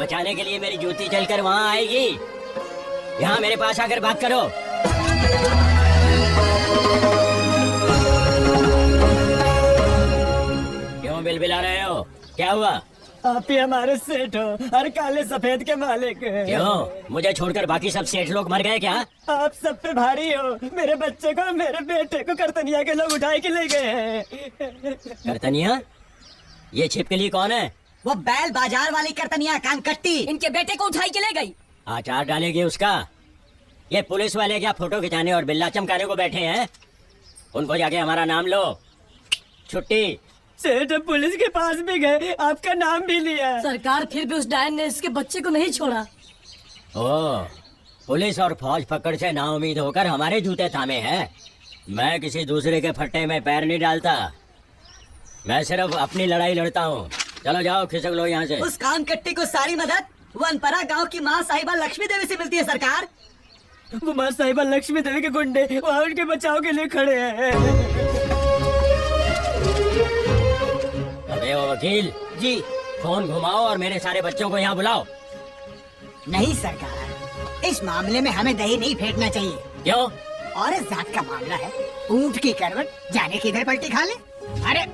बचाने के लिए मेरी जूती चलकर वहाँ आएगी। यहाँ मेरे पास आकर बात करो। क्यों बिलबिला रहे हो? क्या हुआ? आप ही हमारे सेठ हो, हर काले सफेद के मालिक। क्यों? मुझे छोड़कर बाकी सब सेठ लोग मर गए क्या? आप सब पे भारी हो। मेरे बच्चे को, मेरे बेटे को करतनिया के लोग उठाए के ले गए हैं। करतनिया? ये छिपकली कौन है? वो बैल बाजार वाली करतनिया कानकट्टी इनके बेटे को उठाई के ले गई। आचार डालेगी उसका? ये पुलिस वाले क्या फोटो खिंचाने और बिल्ला चमकाने को बैठे हैं? उनको जाके हमारा नाम लो। छुट्टी। सेठ पुलिस के पास भी गए, आपका नाम भी लिया। सरकार फिर भी उस डायन ने इसके बच्चे को नहीं छोड़ा। ओह, पुलिस और फौज पकड़ से नाउमीद होकर हमारे जूते थामे हैं। मैं किसी दूसरे के फट्टे में पैर नहीं डालता। मैं सिर्फ अपनी लड़ाई लड़ता हूँ। चलो जाओ, खिसक लो यहाँ से। उस कानकट्टी को सारी मदद वनपरा गांव की माँ साहिबा लक्ष्मी देवी से मिलती है सरकार। वो माँ साहिबा लक्ष्मी देवी के गुंडे वहाँ उनके बचाव के लिए खड़े हैं। अबे ओ वकील जी। फोन घुमाओ और मेरे सारे बच्चों को यहाँ बुलाओ। नहीं सरकार, इस मामले में हमें दही नहीं फेंकना चाहिए। क्यों? औरत जात का मामला है। ऊंट की करवट जाने किधर पलटी खा ले। अरे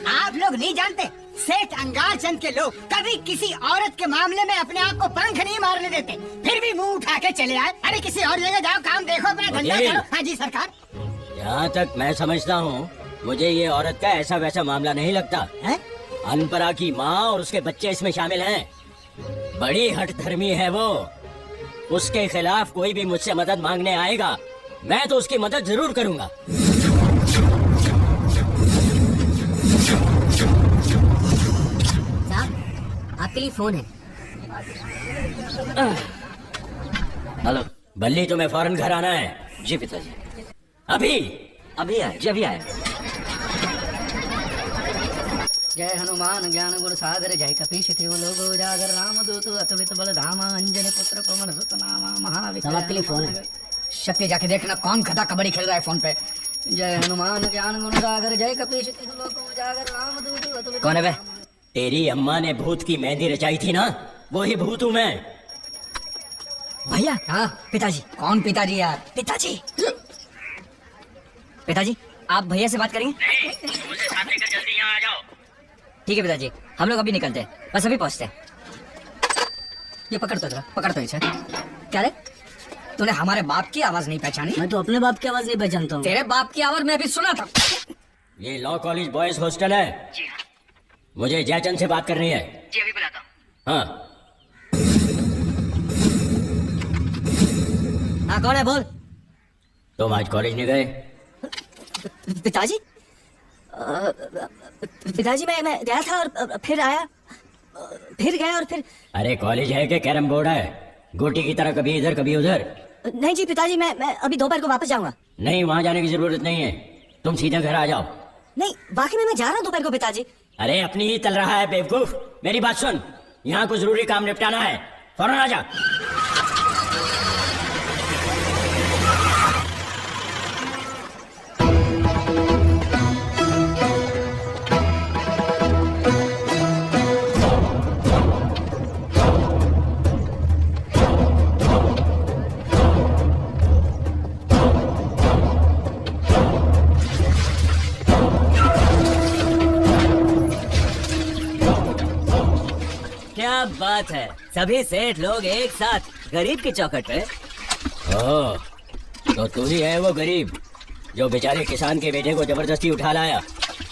आप लोग नहीं जानते, सेठ अंगार चंद के लोग कभी किसी औरत के मामले में अपने आप को पंख नहीं मारने देते, फिर भी मुंह उठा के चले आए। अरे किसी और जगह जाओ, काम देखो, अपना धंधा करो। हाँ जी सरकार। यहाँ तक मैं समझता हूँ, मुझे ये औरत का ऐसा वैसा मामला नहीं लगता है? अनपरा की माँ और उसके बच्चे इसमें शामिल हैं। बड़ी हठ धर्मी है वो। उसके खिलाफ कोई भी मुझसे मदद मांगने आएगा, मैं तो उसकी मदद जरूर करूँगा। आपके लिए फोन है। हेलो बल्ली, तुम्हें फौरन घर आना है। जी पिताजी। अभी आए जी, अभी आए। जय हनुमान ज्ञान गुण सागर, जय कपीश तिहु लोक उजागर, रामदूत अतुलित बल धामा, अंजनी पुत्र पवन सुत नामा, महाविक्रम। आपके लिए फोन है। शक्ति जाके देखना कौन खता कबड्डी खेल रहा है फोन पे। जय हनुमान ज्ञान गुण सागर, जय कपीश तिहु लोक उजागर, रामदूत अतुलित। कौन है बे? तेरी अम्मा ने भूत की मेहंदी रचाई थी ना, वो ही भूत हूँ मैं। भैया। हाँ पिताजी। कौन पिताजी यार? पिताजी। पिताजी आप भैया से बात करेंगे? मुझे साथ लेकर जल्दी यहाँ आ जाओ। ठीक है पिताजी, हम लोग अभी निकलते हैं, बस अभी पहुँचते हैं। ये पकड़ तो जरा, पकड़ तो इसे। क्या रे, तूने हमारे बाप की आवाज नहीं पहचानी? मैं तो अपने बाप की आवाज नहीं पहचानता हूँ। तेरे बाप की आवाज मैं अभी सुना था। ये लॉ कॉलेज बॉयज हॉस्टल है। जी हाँ। मुझे जयचंद से बात करनी है। जी अभी बुलाता हूँ। हाँ हाँ कौन है बोल। तुम आज कॉलेज नहीं गए? पिताजी पिताजी मैं गया था और फिर आया, फिर गया और फिर। अरे कॉलेज है कि कैरम बोर्ड है? गोटी की तरह कभी इधर कभी उधर। नहीं जी पिताजी, मैं अभी दोपहर को वापस जाऊंगा। नहीं, वहाँ जाने की जरूरत नहीं है, तुम सीधा घर आ जाओ। नहीं वाकई में मैं जा रहा हूँ दोपहर को पिताजी। अरे अपनी ही तल रहा है बेवकूफ, मेरी बात सुन। यहाँ कुछ जरूरी काम निपटाना है, फौरन आ जा। क्या बात है, सभी सेठ लोग एक साथ गरीब की चौखट पे। ओह, तो तू ही है वो गरीब जो बेचारे किसान के बेटे को जबरदस्ती उठा लाया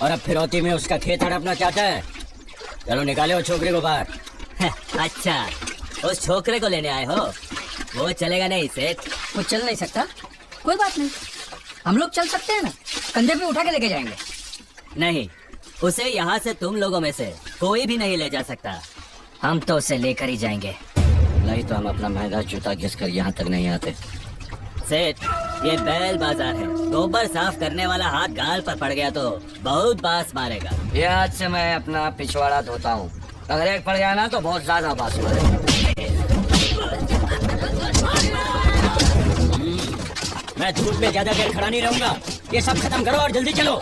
और अब फिरौती में उसका खेत हड़पना चाहता है। चलो निकाले उस छोकरे को बाहर। अच्छा, उस छोकरे को लेने आए हो? वो चलेगा नहीं सेठ। वो चल नहीं सकता? कोई बात नहीं, हम लोग चल सकते हैं ना, कंधे पे उठा के लेके जाएंगे। नहीं, उसे यहाँ से तुम लोगों में से कोई भी नहीं ले जा सकता। हम तो उसे लेकर ही जाएंगे। नहीं तो हम अपना महंगा जूता घिस कर यहाँ तक नहीं आते। सेठ, ये बैल बाजार है, गोबर साफ करने वाला हाथ गाल पर पड़ गया तो बहुत बास मारेगा। ये आज से मैं अपना पिछवाड़ा धोता हूँ, अगर एक पड़ गया ना तो बहुत ज्यादा बास मारेगा। मैं धूप में ज्यादा देर खड़ा नहीं रहूंगा, ये सब खत्म करो और जल्दी चलो।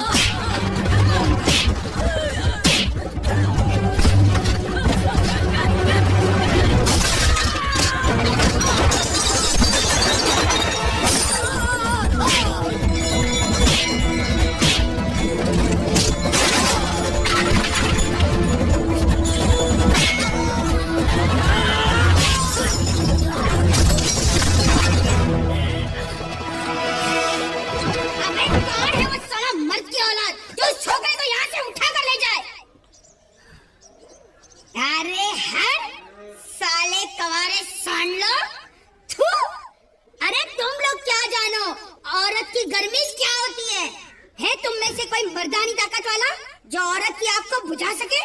जो औरत की आग को बुझा सके?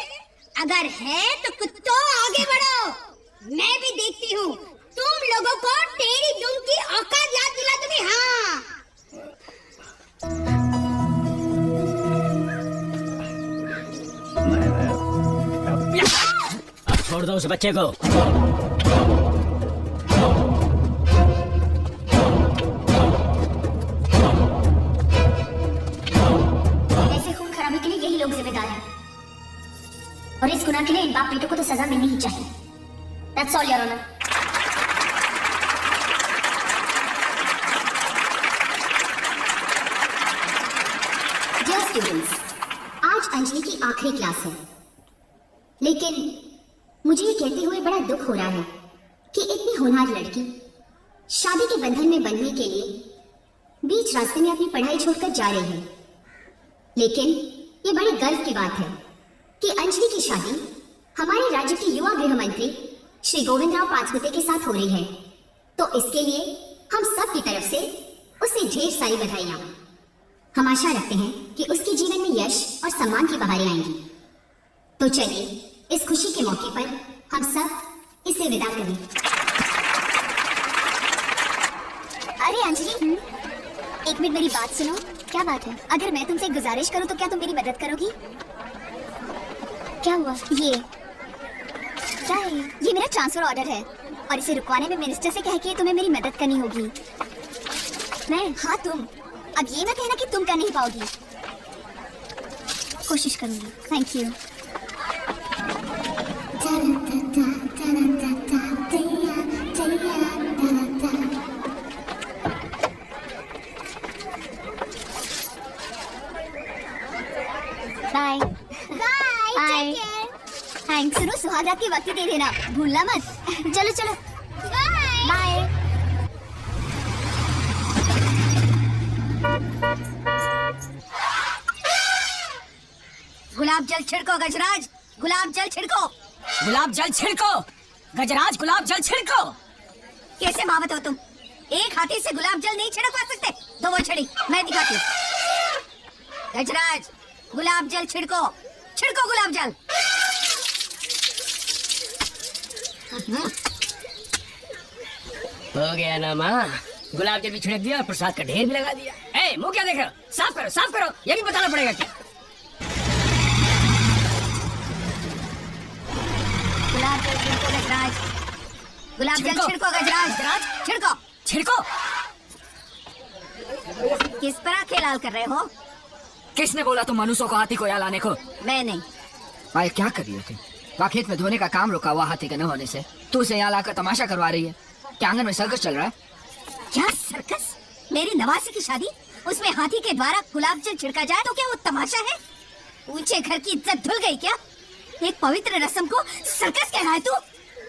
अगर है तो कुत्तों आगे बढ़ो, मैं भी देखती हूँ तुम लोगों को टेढ़ी दुम की औकात याद दिला दूंगी। हाँ, अब छोड़ दो उस बच्चे को। ऐसे खून खराबे के लिए यही लोग जिम्मेदार हैं, और इस गुनाह के लिए इन बाप बेटों को तो सजा मिलनी ही चाहिए। That's all, Your Honor. Dear students, आज अंजलि की आखिरी क्लास है, लेकिन मुझे ये कहते हुए बड़ा दुख हो रहा है कि इतनी होनहार लड़की शादी के बंधन में बंधने के लिए बीच रास्ते में अपनी पढ़ाई छोड़कर जा रही है। लेकिन ये बड़ी गर्व की बात है कि अंजलि की शादी हमारे राज्य के युवा गृह मंत्री श्री गोविंदराव पाचपुते के साथ हो रही है। तो इसके लिए हम सब की तरफ से उसे ढेर सारी बधाइयां। हम आशा रखते हैं कि उसके जीवन में यश और सम्मान की बहारें आएंगी। तो चलिए इस खुशी के मौके पर हम सब इसे विदा करें। अरे अंजलि, एक मिनट मेरी बात सुनो। क्या बात है? अगर मैं तुमसे गुजारिश करूं तो क्या तुम मेरी मदद करोगी? क्या हुआ? ये क्या है? ये मेरा ट्रांसफर ऑर्डर है और इसे रुकवाने में मिनिस्टर से कह के तुम्हें मेरी मदद करनी होगी। मैं? हाँ तुम। अब ये मत कहना कि तुम कर नहीं पाओगी। कोशिश करूंगी। Thank you. Bye bye. Thanks. सुनो, सुहाग रात की वक्त दे देना, भूलना मत। चलो चलो, बाय। गुलाब जल छिड़को गजराज, गुलाब जल छिड़को। गुलाब जल छिड़को गजराज, गुलाब जल छिड़को। कैसे मावत हो तुम? एक हाथी से गुलाब जल नहीं छिड़कवा सकते? तो वो छिड़ी, मैं दिखाती हूँ। गजराज, गुलाब जल छिड़को, छिड़को गुलाब जल। हो गया ना माँ, गुलाब जल भी छिड़क दिया और प्रसाद का ढेर भी लगा दिया। ए, मुंह क्या देख रहे हो? साफ करो, साफ करो। ये भी बताना पड़ेगा क्या? गुलाब जल छिड़को गजराज, गुलाब जल छिड़को गजराज, गजराज छिड़को, छिड़को। किस तरह खेलाल कर रहे हो? किसने बोला तुम मनुष्यों को हाथी को यहाँ लाने को? मैं नहीं। भाई क्या कर रही हो तुम? वहाँ खेत में धोने का काम रुका हुआ हाथी के न होने से तू उसे यहाँ लाकर तमाशा करवा रही है। क्या आंगन में सर्कस चल रहा है? क्या सर्कस? मेरी नवासी की शादी, उसमें हाथी के द्वारा गुलाब जल छिड़का जाए तो क्या वो तमाशा है? ऊंचे घर की इज्जत धुल गई क्या? एक पवित्र रस्म को सर्कस कह रहा है तू?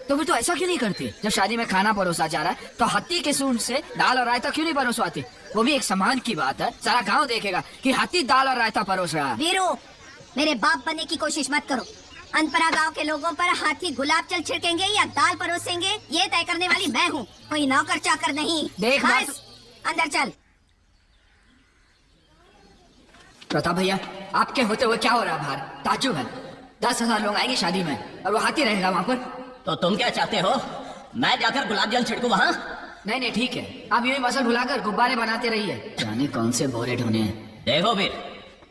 तो फिर तो ऐसा क्यों नहीं करती? जब शादी में खाना परोसा जा रहा है तो हाथी के सूंड से दाल और रायता क्यों नहीं परोसवाती? वो भी एक सम्मान की बात है। सारा गांव देखेगा कि हाथी दाल और रायता परोस रहा है। वीरू, मेरे बाप बनने की कोशिश मत करो। अनपरा गांव के लोगों पर हाथी गुलाब जल छिड़केंगे या दाल परोसेंगे, ये तय करने वाली मैं हूँ, कोई नौकर चाकर नहीं। देख बस, अंदर चल। प्रताप भैया, आपके होते हुए क्या हो रहा है बाहर? ताज्जुब है। 10,000 लोग आएंगे शादी में और वो हाथी रहेगा वहाँ पर। तो तुम क्या चाहते हो? मैं जाकर गुलाब जल छिड़कूं वहाँ? नहीं नहीं ठीक है, आप यूं ही मसल भुलाकर गुब्बारे बनाते रहिए। जाने कौन से बोरे ढूंढे हैं। देखो वीर,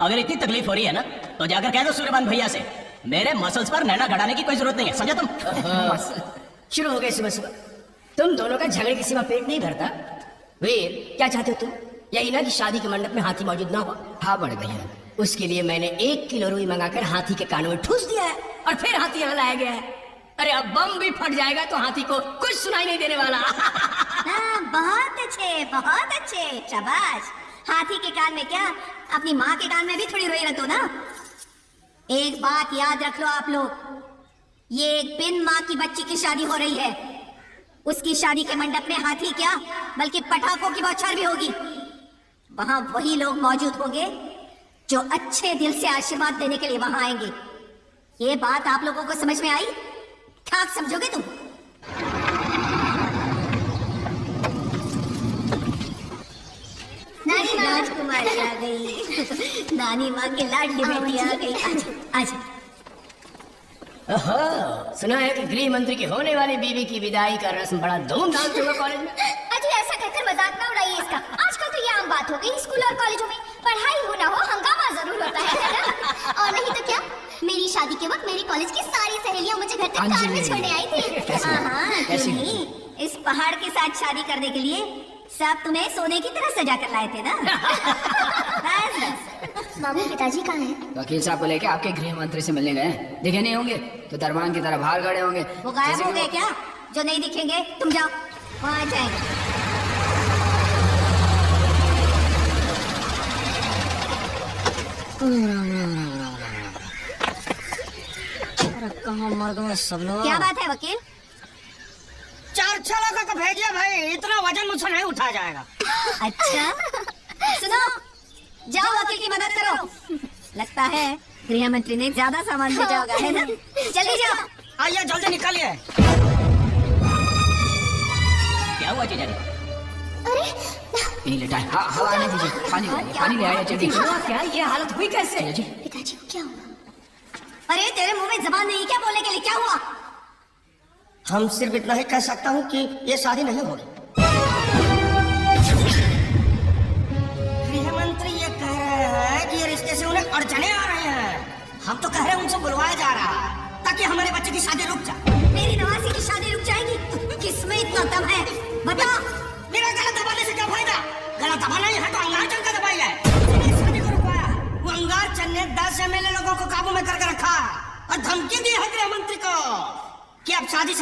अगर इतनी तकलीफ हो रही है ना तो जाकर कह दो सूर्यमान भैया से मेरे मसल्स पर नैना गड़ाने की कोई जरूरत नहीं है, समझा तुम? शुरू हो गए सुबह सुबह। तुम दोनों का झगड़े किसी में पेट नहीं भरता। वीर, क्या चाहते हो तुम? यही ना कि शादी के मंडप में हाथी मौजूद ना हो? हाँ बड़े भैया, उसके लिए मैंने 1 किलो रुई मंगाकर हाथी के कानों में ठूस दिया है और फिर हाथी यहाँ लाया गया है। अरे अब बम भी फट जाएगा तो हाथी को कुछ सुनाई नहीं देने वाला। हाँ, बहुत अच्छे, बहुत अच्छे, शाबाश। हाथी के कान में क्या, अपनी माँ के कान में भी थोड़ी रोई रख दो ना। एक बात याद रख लो आप लोग, ये एक बिन माँ की बच्ची की शादी हो रही है। उसकी शादी के मंडप में हाथी क्या, बल्कि पटाखों की बौछार भी होगी। वहां वही लोग मौजूद होंगे जो अच्छे दिल से आशीर्वाद देने के लिए वहां आएंगे। ये बात आप लोगों को समझ में आई? क्या समझोगे तुम? नारी राजकुमारी आ गई, नानी माँ की लाडली बेटी आ गई। आजा ओहो, सुना है कि गृह मंत्री की होने वाली बीवी की विदाई का रस्म बड़ा धूमधाम से हुआ कॉलेज में। अजी ऐसा कहकर मजाक ना उड़ाइए इसका। आजकल तो ये आम बात हो गई, स्कूल और कॉलेजों में पढ़ाई हो ना हो हंगामा जरूर होता है। और नहीं तो क्या, मेरी शादी के वक्त मेरी कॉलेज की सारी सहेलियां मुझे घर तक कार में छोड़ने आई थी। हाँ, क्यों नहीं? इस पहाड़ के साथ शादी करने के लिए सब तुम्हें सोने की तरह सजा कर लाए थे ना। बस। बाबू पिताजी कहाँ हैं? वकील साहब को लेके आपके गृह मंत्री से मिलने गए। दिखे नहीं होंगे तो दरबान की तरह बाहर खड़े होंगे। वो गायब हो गए क्या? जो नहीं दिखेंगे तुम जाओ, वहाँ आ जाएंगे। कहाँ मर गए सब लोग? क्या बात है वकील? 4 लोगों को भेजिए भाई, इतना वजन मुझसे नहीं उठा जाएगा। अच्छा, सुनो, जाओ वकील की मदद करो। लगता है गृह मंत्री ने ज्यादा सामान भेजा होगा, है ना? जल्दी जाओ। आइए जल्दी निकलिए। क्या हुआ जीजा जी? नहीं लेटा है। हवा आने दीजिए, पानी ले आइए जल्दी। क्या ये हालत हुई कैसे? पिताजी को क्या हुआ? अरे तेरे मुंह में जबान नहीं क्या बोलने के लिए? क्या हुआ? हम सिर्फ इतना ही कह सकता हूँ कि ये शादी नहीं होगी। गृह मंत्री ये कह रहे हैं कि ये रिश्ते से उन्हें अड़चने आ रहे हैं। हम तो कह रहे हैं उनसे बुलवाया जा रहा है ताकि हमारे बच्चे की शादी रुक जाए। मेरी नवासी की शादी रुक जाएगी? किसमें इतना दम है बता। मेरा गला दबाने से क्या फायदा? गला दबाना ही है तो अंगार चंद का दबाई है। शादी को रुकवाया, वो अंगार चंद ने 10 MLA लोगों को काबू में करके रखा और धमकी दी है गृह मंत्री को कि अब शादी